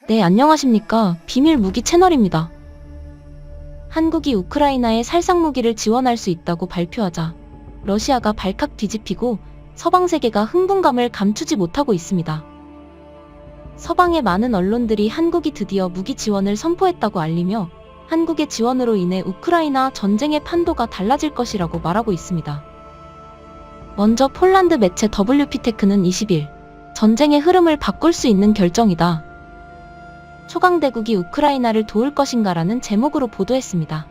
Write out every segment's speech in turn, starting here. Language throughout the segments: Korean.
네, 안녕하십니까. 비밀 무기 채널입니다. 한국이 우크라이나에 살상 무기를 지원할 수 있다고 발표하자 러시아가 발칵 뒤집히고 서방 세계가 흥분감을 감추지 못하고 있습니다. 서방의 많은 언론들이 한국이 드디어 무기 지원을 선포했다고 알리며 한국의 지원으로 인해 우크라이나 전쟁의 판도가 달라질 것이라고 말하고 있습니다. 먼저 폴란드 매체 WP테크는 20일 전쟁의 흐름을 바꿀 수 있는 결정이다. 초강대국이 우크라이나를 도울 것인가라는 제목으로 보도했습니다.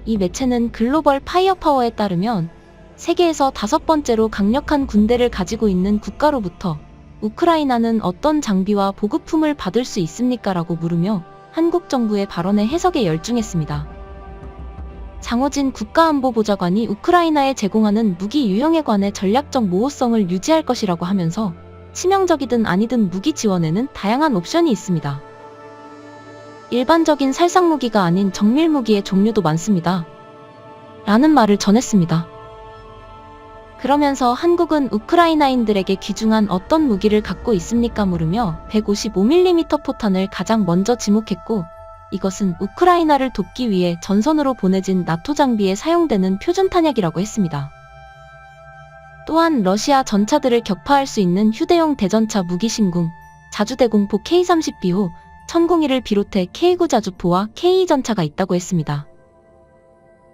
이 매체는 글로벌 파이어파워에 따르면 세계에서 5번째로 강력한 군대를 가지고 있는 국가로부터 우크라이나는 어떤 장비와 보급품을 받을 수 있습니까? 라고 물으며 한국 정부의 발언에 해석에 열중했습니다. 장호진 국가안보보좌관이 우크라이나에 제공하는 무기 유형에 관해 전략적 모호성을 유지할 것이라고 하면서 치명적이든 아니든 무기 지원에는 다양한 옵션이 있습니다. 일반적인 살상무기가 아닌 정밀무기의 종류도 많습니다. 라는 말을 전했습니다. 그러면서 한국은 우크라이나인들에게 귀중한 어떤 무기를 갖고 있습니까? 물으며 155mm 포탄을 가장 먼저 지목했고, 이것은 우크라이나를 돕기 위해 전선으로 보내진 나토 장비에 사용되는 표준 탄약이라고 했습니다. 또한 러시아 전차들을 격파할 수 있는 휴대용 대전차 무기신궁, 자주대공포 K-30B호, 1001을 비롯해 K9 자주포와 K2 전차가 있다고 했습니다.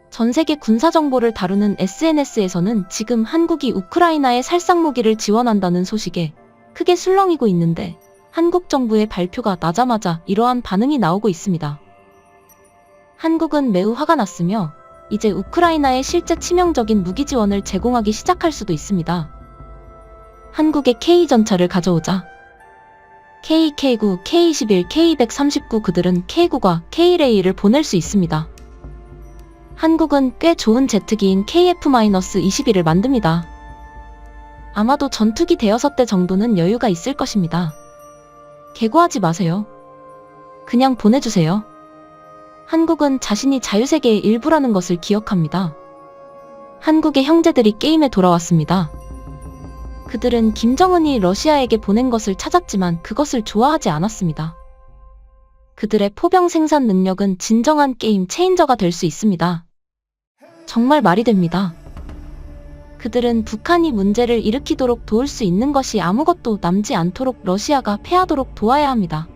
전세계 군사정보를 다루는 SNS에서는 지금 한국이 우크라이나에 살상무기를 지원한다는 소식에 크게 술렁이고 있는데 한국 정부의 발표가 나자마자 이러한 반응이 나오고 있습니다. 한국은 매우 화가 났으며 이제 우크라이나에 실제 치명적인 무기 지원을 제공하기 시작할 수도 있습니다. 한국의 K 전차를 가져오자. K, K9, K21, K239 그들은 K9과 K1A를 보낼 수 있습니다. 한국은 꽤 좋은 제트기인 KF-21을 만듭니다. 아마도 전투기 대여섯 대 정도는 여유가 있을 것입니다. 개고하지 마세요. 그냥 보내주세요. 한국은 자신이 자유세계의 일부라는 것을 기억합니다. 한국의 형제들이 게임에 돌아왔습니다. 그들은 김정은이 러시아에게 보낸 것을 찾았지만 그것을 좋아하지 않았습니다. 그들의 포병 생산 능력은 진정한 게임 체인저가 될 수 있습니다. 정말 말이 됩니다. 그들은 북한이 문제를 일으키도록 도울 수 있는 것이 아무것도 남지 않도록 러시아가 패하도록 도와야 합니다.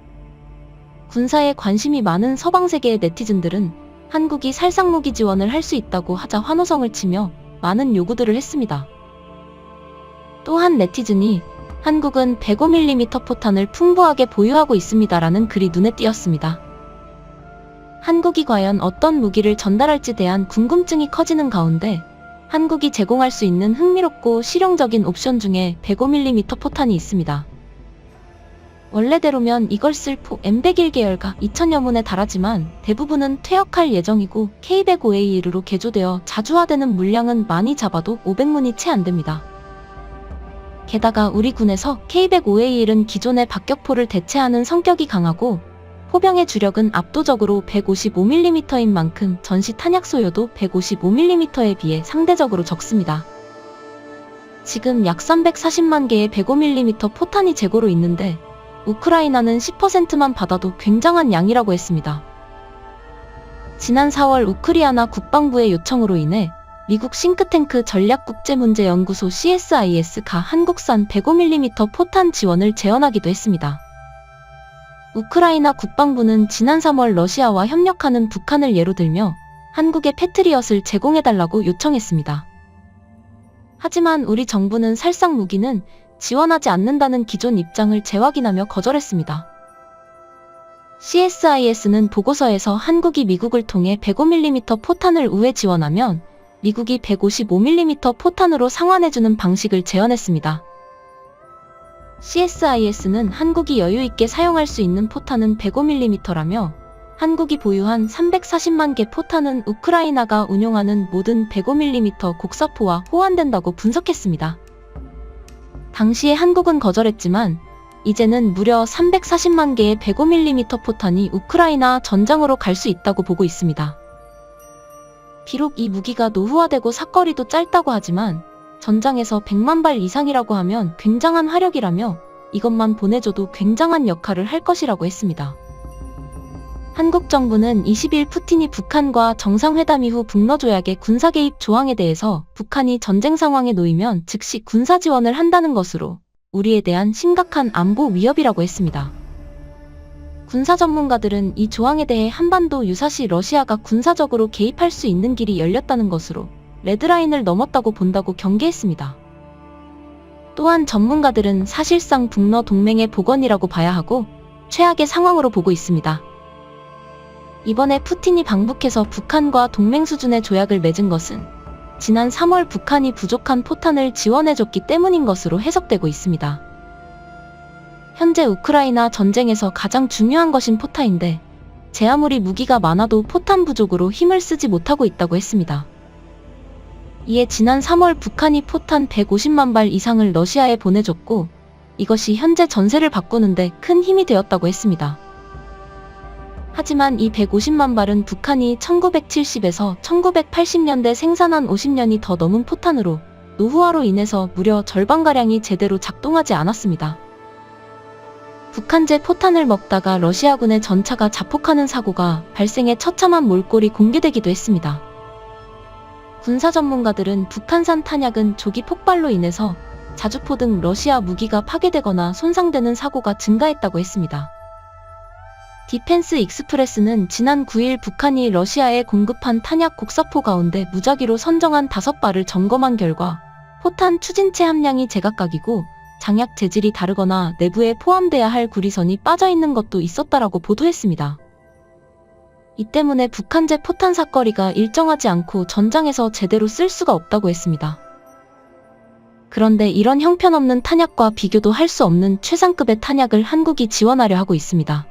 군사에 관심이 많은 서방세계의 네티즌들은 한국이 살상무기 지원을 할 수 있다고 하자 환호성을 치며 많은 요구들을 했습니다. 또 한 네티즌이 한국은 105mm 포탄을 풍부하게 보유하고 있습니다라는 글이 눈에 띄었습니다. 한국이 과연 어떤 무기를 전달할지 대한 궁금증이 커지는 가운데 한국이 제공할 수 있는 흥미롭고 실용적인 옵션 중에 105mm 포탄이 있습니다. 원래대로면 이걸 쓸 M101 계열가 2000여 문에 달하지만 대부분은 퇴역할 예정이고 K105A1로 개조되어 자주화되는 물량은 많이 잡아도 500문이 채 안됩니다. 게다가 우리 군에서 K105A1은 기존의 박격포를 대체하는 성격이 강하고 포병의 주력은 압도적으로 155mm인 만큼 전시 탄약 소요도 155mm에 비해 상대적으로 적습니다. 지금 약 340만 개의 105mm 포탄이 재고로 있는데 우크라이나는 10%만 받아도 굉장한 양이라고 했습니다. 지난 4월 우크리아나 국방부의 요청으로 인해 미국 싱크탱크 전략국제문제연구소 CSIS가 한국산 105mm 포탄 지원을 제언하기도 했습니다. 우크라이나 국방부는 지난 3월 러시아와 협력하는 북한을 예로 들며 한국에 패트리엇을 제공해달라고 요청했습니다. 하지만 우리 정부는 살상 무기는 지원하지 않는다는 기존 입장을 재확인하며 거절했습니다. CSIS는 보고서에서 한국이 미국을 통해 105mm 포탄을 우회 지원하면 미국이 155mm 포탄으로 상환해주는 방식을 제언했습니다. CSIS는 한국이 여유있게 사용할 수 있는 포탄은 105mm라며 한국이 보유한 340만 개 포탄은 우크라이나가 운용하는 모든 105mm 곡사포와 호환된다고 분석했습니다. 당시에 한국은 거절했지만 이제는 무려 340만 개의 105mm 포탄이 우크라이나 전장으로 갈 수 있다고 보고 있습니다. 비록 이 무기가 노후화되고 사거리도 짧다고 하지만 전장에서 100만 발 이상이라고 하면 굉장한 화력이라며 이것만 보내줘도 굉장한 역할을 할 것이라고 했습니다. 한국 정부는 20일 푸틴이 북한과 정상회담 이후 북러 조약의 군사 개입 조항에 대해서 북한이 전쟁 상황에 놓이면 즉시 군사 지원을 한다는 것으로 우리에 대한 심각한 안보 위협이라고 했습니다. 군사 전문가들은 이 조항에 대해 한반도 유사시 러시아가 군사적으로 개입할 수 있는 길이 열렸다는 것으로 레드라인을 넘었다고 본다고 경계했습니다. 또한 전문가들은 사실상 북러 동맹의 복원이라고 봐야 하고 최악의 상황으로 보고 있습니다. 이번에 푸틴이 방북해서 북한과 동맹 수준의 조약을 맺은 것은 지난 3월 북한이 부족한 포탄을 지원해줬기 때문인 것으로 해석되고 있습니다. 현재 우크라이나 전쟁에서 가장 중요한 것인 포탄인데 제 아무리 무기가 많아도 포탄 부족으로 힘을 쓰지 못하고 있다고 했습니다. 이에 지난 3월 북한이 포탄 150만 발 이상을 러시아에 보내줬고 이것이 현재 전세를 바꾸는데 큰 힘이 되었다고 했습니다. 하지만 이 150만 발은 북한이 1970에서 1980년대 생산한 50년이 더 넘은 포탄으로 노후화로 인해서 무려 절반가량이 제대로 작동하지 않았습니다. 북한제 포탄을 먹다가 러시아군의 전차가 자폭하는 사고가 발생해 처참한 몰골이 공개되기도 했습니다. 군사 전문가들은 북한산 탄약은 조기 폭발로 인해서 자주포 등 러시아 무기가 파괴되거나 손상되는 사고가 증가했다고 했습니다. 디펜스 익스프레스는 지난 9일 북한이 러시아에 공급한 탄약 곡사포 가운데 무작위로 선정한 5발을 점검한 결과 포탄 추진체 함량이 제각각이고 장약 재질이 다르거나 내부에 포함돼야 할 구리선이 빠져있는 것도 있었다라고 보도했습니다. 이 때문에 북한제 포탄 사거리가 일정하지 않고 전장에서 제대로 쓸 수가 없다고 했습니다. 그런데 이런 형편없는 탄약과 비교도 할 수 없는 최상급의 탄약을 한국이 지원하려 하고 있습니다.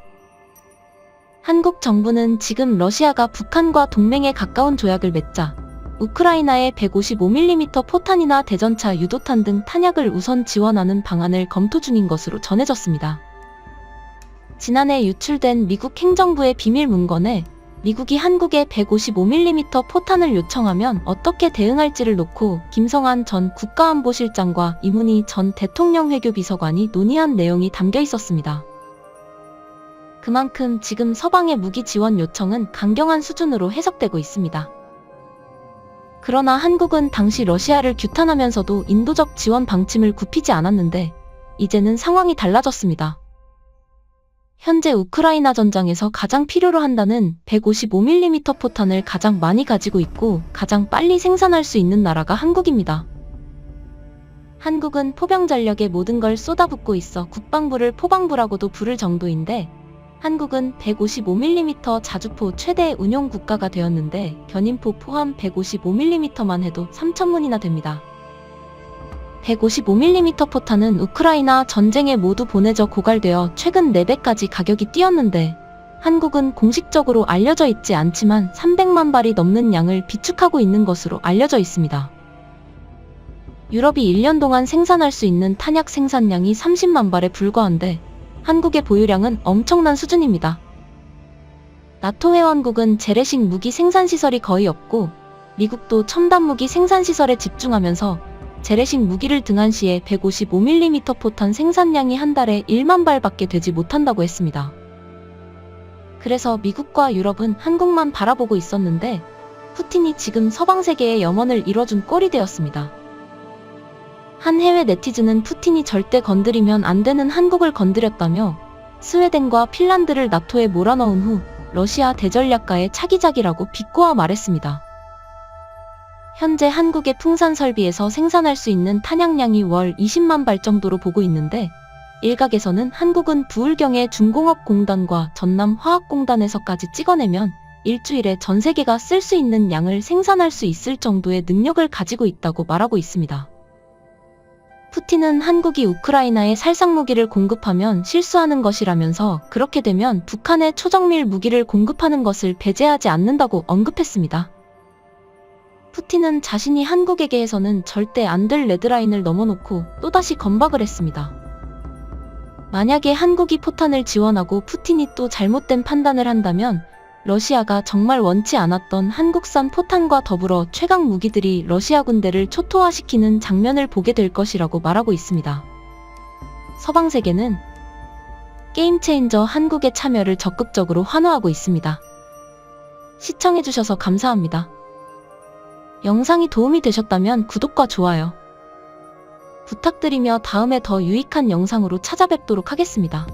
한국 정부는 지금 러시아가 북한과 동맹에 가까운 조약을 맺자 우크라이나에 155mm 포탄이나 대전차 유도탄 등 탄약을 우선 지원하는 방안을 검토 중인 것으로 전해졌습니다. 지난해 유출된 미국 행정부의 비밀 문건에 미국이 한국에 155mm 포탄을 요청하면 어떻게 대응할지를 놓고 김성한 전 국가안보실장과 이문희 전 대통령 외교비서관이 논의한 내용이 담겨 있었습니다. 그만큼 지금 서방의 무기 지원 요청은 강경한 수준으로 해석되고 있습니다. 그러나 한국은 당시 러시아를 규탄하면서도 인도적 지원 방침을 굽히지 않았는데 이제는 상황이 달라졌습니다. 현재 우크라이나 전장에서 가장 필요로 한다는 155mm 포탄을 가장 많이 가지고 있고 가장 빨리 생산할 수 있는 나라가 한국입니다. 한국은 포병 전력에 모든 걸 쏟아붓고 있어 국방부를 포방부라고도 부를 정도인데 한국은 155mm 자주포 최대 운용 국가가 되었는데 견인포 포함 155mm만 해도 3,000문이나 됩니다. 155mm 포탄은 우크라이나 전쟁에 모두 보내져 고갈되어 최근 4배까지 가격이 뛰었는데 한국은 공식적으로 알려져 있지 않지만 300만 발이 넘는 양을 비축하고 있는 것으로 알려져 있습니다. 유럽이 1년 동안 생산할 수 있는 탄약 생산량이 30만 발에 불과한데 한국의 보유량은 엄청난 수준입니다. 나토 회원국은 재래식 무기 생산시설이 거의 없고 미국도 첨단 무기 생산시설에 집중하면서 재래식 무기를 등한시에 155mm 포탄 생산량이 한 달에 1만 발밖에 되지 못한다고 했습니다. 그래서 미국과 유럽은 한국만 바라보고 있었는데 푸틴이 지금 서방 세계의 염원을 이뤄준 꼴이 되었습니다. 한 해외 네티즌은 푸틴이 절대 건드리면 안 되는 한국을 건드렸다며 스웨덴과 핀란드를 나토에 몰아넣은 후 러시아 대전략가의 차기작이라고 비꼬아 말했습니다. 현재 한국의 풍산 설비에서 생산할 수 있는 탄약량이 월 20만 발 정도로 보고 있는데 일각에서는 한국은 부울경의 중공업공단과 전남화학공단에서까지 찍어내면 일주일에 전 세계가 쓸 수 있는 양을 생산할 수 있을 정도의 능력을 가지고 있다고 말하고 있습니다. 푸틴은 한국이 우크라이나에 살상무기를 공급하면 실수하는 것이라면서 그렇게 되면 북한에 초정밀 무기를 공급하는 것을 배제하지 않는다고 언급했습니다. 푸틴은 자신이 한국에게 해서는 절대 안 될 레드라인을 넘어놓고 또다시 건박을 했습니다. 만약에 한국이 포탄을 지원하고 푸틴이 또 잘못된 판단을 한다면 러시아가 정말 원치 않았던 한국산 포탄과 더불어 최강 무기들이 러시아 군대를 초토화시키는 장면을 보게 될 것이라고 말하고 있습니다. 서방세계는 게임체인저 한국의 참여를 적극적으로 환호하고 있습니다. 시청해주셔서 감사합니다. 영상이 도움이 되셨다면 구독과 좋아요 부탁드리며 다음에 더 유익한 영상으로 찾아뵙도록 하겠습니다.